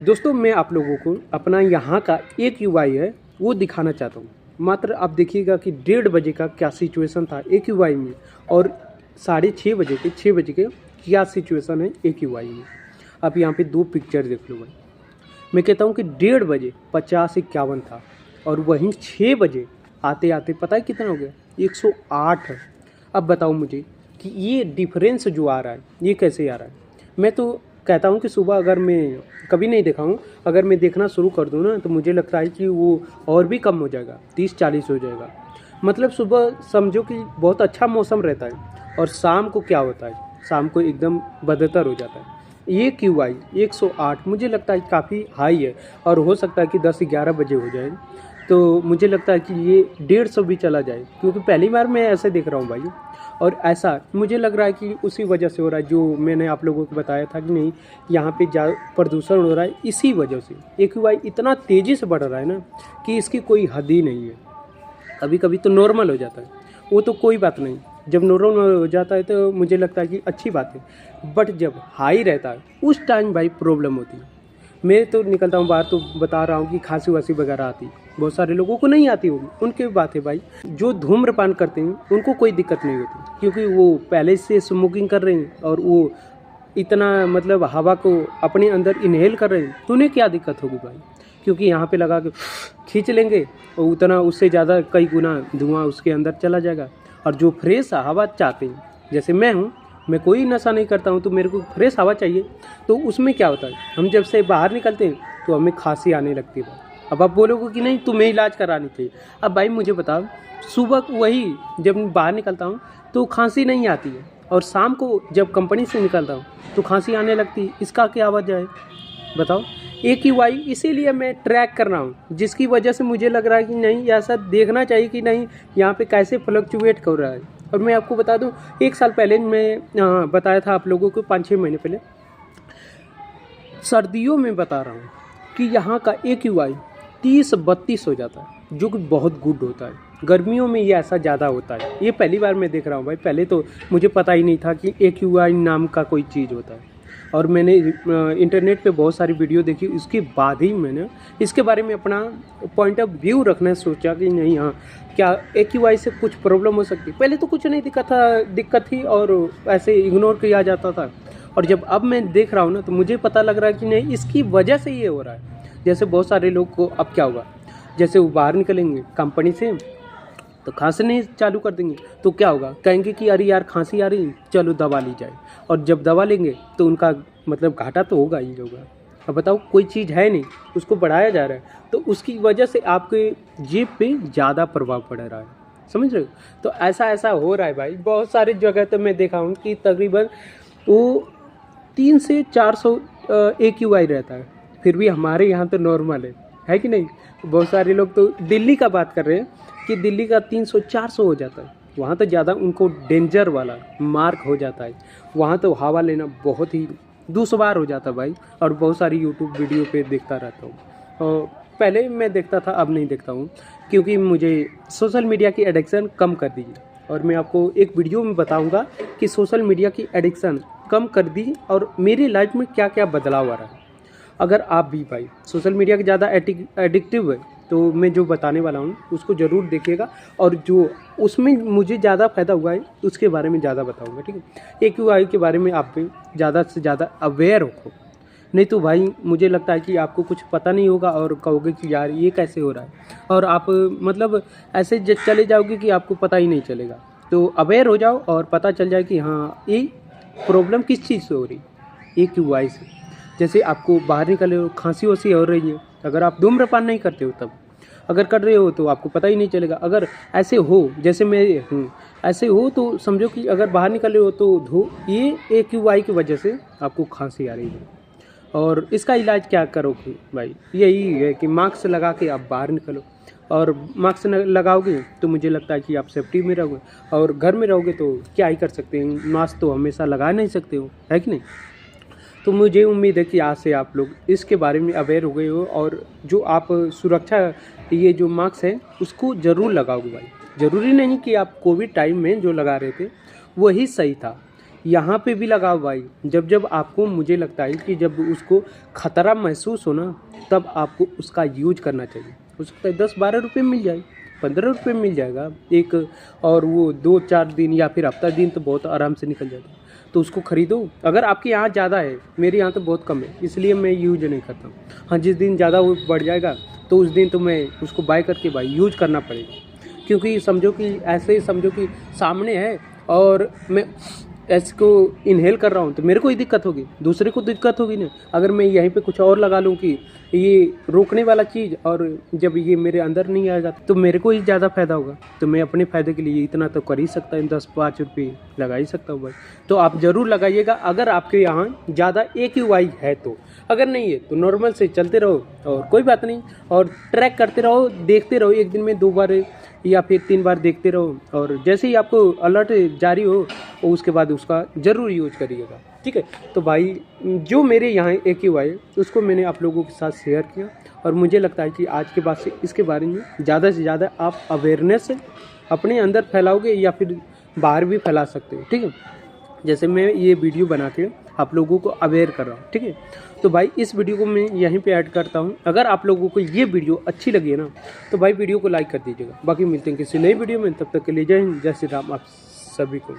दोस्तों मैं आप लोगों को अपना यहाँ का एक यूआई है वो दिखाना चाहता हूँ। मात्र आप देखिएगा कि 1:30 बजे का क्या सिचुएशन था एक यूआई में और 6:30 बजे के क्या सिचुएशन है एक यूआई में। आप यहाँ पे दो पिक्चर देख लो भाई। मैं कहता हूँ कि 1:30 बजे 50-51 था और वहीं 6 बजे आते आते पता है कितना हो गया 108 है। अब बताओ मुझे कि ये डिफरेंस जो आ रहा है ये कैसे आ रहा है। मैं तो कहता हूँ कि सुबह अगर मैं कभी नहीं देखा हूँ, अगर मैं देखना शुरू कर दूँ ना तो मुझे लगता है कि वो और भी कम हो जाएगा, 30-40 हो जाएगा। मतलब सुबह समझो कि बहुत अच्छा मौसम रहता है और शाम को क्या होता है, शाम को एकदम बदतर हो जाता है। ये क्यूआई 108 मुझे लगता है काफ़ी हाई है और हो सकता है कि 10-11 बजे हो जाए तो मुझे लगता है कि ये 150 भी चला जाए, क्योंकि पहली बार मैं ऐसे देख रहा हूँ भाई। और ऐसा मुझे लग रहा है कि उसी वजह से हो रहा है जो मैंने आप लोगों को बताया था कि नहीं यहाँ पे प्रदूषण हो रहा है। इसी वजह से एक्यूआई इतना तेज़ी से बढ़ रहा है ना कि इसकी कोई हद ही नहीं है। कभी कभी तो नॉर्मल हो जाता है, वो तो कोई बात नहीं। जब नॉर्मल हो जाता है तो मुझे लगता है कि अच्छी बात है, बट जब हाई रहता है उस टाइम भाई प्रॉब्लम होती है। मैं तो निकलता हूँ बाहर तो बता रहा हूँ कि खांसी वासी वगैरह आती है, बहुत सारे लोगों को नहीं आती होगी, उनकी बात है भाई। जो धूम्रपान करते हैं उनको कोई दिक्कत नहीं होती, क्योंकि वो पहले से स्मोकिंग कर रहे हैं और वो इतना मतलब हवा को अपने अंदर इनहेल कर रहे हैं, तो उन्हें क्या दिक्कत होगी भाई। क्योंकि यहाँ पे लगा के खींच लेंगे और उतना उससे ज़्यादा कई गुना धुआं उसके अंदर चला जाएगा। और जो फ्रेश हवा चाहते हैं, जैसे मैं हूँ, मैं कोई नशा नहीं करता हूँ तो मेरे को फ्रेश हवा चाहिए, तो उसमें क्या होता है हम जब से बाहर निकलते हैं तो हमें खांसी आने लगती है भाई। अब आप बोलोगे कि नहीं तुम्हें इलाज करानी चाहिए। अब भाई मुझे बताओ, सुबह वही जब मैं बाहर निकलता हूँ तो खांसी नहीं आती है और शाम को जब कंपनी से निकलता हूँ तो खांसी आने लगती है। इसका क्या वजह है बताओ। एक्यूआई इसीलिए मैं ट्रैक कर रहा हूँ, जिसकी वजह से मुझे लग रहा है कि नहीं ऐसा देखना चाहिए कि नहीं यहाँ पे कैसे फ्लक्चुएट कर रहा है। और मैं आपको बता दूँ, 1 साल पहले मैं बताया था आप लोगों को, 5-6 महीने पहले सर्दियों में बता रहा हूँ कि यहाँ का एक्यूआई 30-32 हो जाता है, जो कि बहुत गुड होता है। गर्मियों में ये ऐसा ज़्यादा होता है, ये पहली बार मैं देख रहा हूँ भाई। पहले तो मुझे पता ही नहीं था कि एक्यूआई नाम का कोई चीज़ होता है, और मैंने इंटरनेट पे बहुत सारी वीडियो देखी, उसके बाद ही मैंने इसके बारे में अपना पॉइंट ऑफ व्यू रखना सोचा कि नहीं हाँ क्या एक्यूआई से कुछ प्रॉब्लम हो सकती है। पहले तो कुछ नहीं दिक्कत थी और ऐसे इग्नोर किया जाता था, और जब अब मैं देख रहा हूँ ना तो मुझे पता लग रहा है कि नहीं इसकी वजह से ये हो रहा है। जैसे बहुत सारे लोग को अब क्या होगा, जैसे वो बाहर निकलेंगे कंपनी से तो खांसने चालू कर देंगे, तो क्या होगा, कहेंगे कि अरे यार खांसी आ रही है चलो दवा ली जाए, और जब दवा लेंगे तो उनका मतलब घाटा तो होगा ही होगा। अब बताओ कोई चीज़ है नहीं, उसको बढ़ाया जा रहा है, तो उसकी वजह से आपके जेब पे ज़्यादा प्रभाव पड़ रहा है, समझ रहे हो। तो ऐसा हो रहा है भाई। बहुत सारी जगह तो मैं देखा हूँ कि तकरीबन वो 300-400 एक्यूआई रहता है, फिर भी हमारे यहाँ तो नॉर्मल है कि नहीं। बहुत सारे लोग तो दिल्ली का बात कर रहे हैं कि दिल्ली का 300-400 हो जाता है, वहाँ तो ज़्यादा उनको डेंजर वाला मार्क हो जाता है। वहाँ तो हवा लेना बहुत ही दुश्वार हो जाता है भाई। और बहुत सारी यूट्यूब वीडियो पे देखता रहता हूँ, और पहले मैं देखता था अब नहीं देखता हूँ, क्योंकि मुझे सोशल मीडिया की एडिक्शन कम कर दीजिए। और मैं आपको एक वीडियो में बताऊँगा कि सोशल मीडिया की एडिक्शन कम कर दी और मेरी लाइफ में क्या क्या बदलाव आ रहा है। अगर आप भी भाई सोशल मीडिया के ज़्यादा एडिक्टिव है तो मैं जो बताने वाला हूँ उसको ज़रूर देखिएगा, और जो उसमें मुझे ज़्यादा फ़ायदा हुआ है उसके बारे में ज़्यादा बताऊँगा, ठीक है। एक्यूआई के बारे में आप भी ज़्यादा से ज़्यादा अवेयर हो, नहीं तो भाई मुझे लगता है कि आपको कुछ पता नहीं होगा और कहोगे कि यार ये कैसे हो रहा है, और आप मतलब ऐसे चले जाओगे कि आपको पता ही नहीं चलेगा। तो अवेयर हो जाओ और पता चल जाए कि हाँ ये प्रॉब्लम किस चीज़ से हो रही है, एक्यूआई से। जैसे आपको बाहर निकले हो खांसी वासी हो रही है, अगर आप धूम्रपान नहीं करते हो तब, अगर कर रहे हो तो आपको पता ही नहीं चलेगा। अगर ऐसे हो जैसे मैं हूँ, ऐसे हो तो समझो कि अगर बाहर निकले हो तो ये एक्यूआई की वजह से आपको खांसी आ रही है। और इसका इलाज क्या करोगे भाई, यही है कि मास्क लगा के आप बाहर निकलो, और मास्क लगाओगे तो मुझे लगता है कि आप सेफ्टी में रहोगे, और घर में रहोगे तो क्या ही कर सकते हैं, मास्क तो हमेशा लगा नहीं सकते हो, है कि नहीं। तो मुझे उम्मीद है कि आज से आप लोग इसके बारे में अवेयर हो गए हो, और जो आप सुरक्षा ये जो मास्क है उसको ज़रूर लगाओगे भाई। ज़रूरी नहीं कि आप कोविड टाइम में जो लगा रहे थे वही सही था, यहाँ पे भी लगाओ भाई। जब जब आपको, मुझे लगता है कि जब उसको खतरा महसूस हो ना, तब आपको उसका यूज करना चाहिए। हो सकता है 10-12 रुपये मिल जाए, 15 रुपये मिल जाएगा एक, और वो 2-4 दिन या फिर हफ्ता दिन तो बहुत आराम से निकल जाता है। तो उसको खरीदो। अगर आपके यहाँ ज़्यादा है, मेरे यहाँ तो बहुत कम है, इसलिए मैं यूज नहीं करता हूँ। हाँ, जिस दिन ज़्यादा वो बढ़ जाएगा तो उस दिन तो मैं उसको बाय करके भाई यूज करना पड़ेगा। क्योंकि समझो कि ऐसे ही समझो कि सामने है और मैं इसको इनहेल कर रहा हूँ तो मेरे को ही दिक्कत होगी, दूसरे को दिक्कत होगी ना। अगर मैं यहीं पे कुछ और लगा लूँ कि ये रोकने वाला चीज़, और जब ये मेरे अंदर नहीं आ जाता तो मेरे को ही ज़्यादा फ़ायदा होगा। तो मैं अपने फ़ायदे के लिए इतना तो कर ही सकता हूँ, 10-5 रुपये लगा ही सकता हूँ भाई। तो आप ज़रूर लगाइएगा अगर आपके यहाँ ज़्यादा AQI है तो। अगर नहीं है तो नॉर्मल से चलते रहो और कोई बात नहीं, और ट्रैक करते रहो, देखते रहो, एक दिन में 2 बार या फिर 3 बार देखते रहो, और जैसे ही आपको अलर्ट जारी हो उसके बाद उसका ज़रूर यूज करिएगा, ठीक है। तो भाई जो मेरे यहाँ AQI है उसको मैंने आप लोगों के साथ शेयर किया, और मुझे लगता है कि आज के बाद से इसके बारे में ज़्यादा से ज़्यादा आप अवेयरनेस अपने अंदर फैलाओगे या फिर बाहर भी फैला सकते हो, ठीक है। जैसे मैं ये वीडियो बना के आप लोगों को अवेयर कर रहा हूँ, ठीक है। तो भाई इस वीडियो को मैं यहीं पे ऐड करता हूँ। अगर आप लोगों को ये वीडियो अच्छी लगी है ना, तो भाई वीडियो को लाइक कर दीजिएगा। बाकी मिलते हैं किसी नई वीडियो में, तब तक के लिए जय हिंद, जय श्री राम आप सभी को।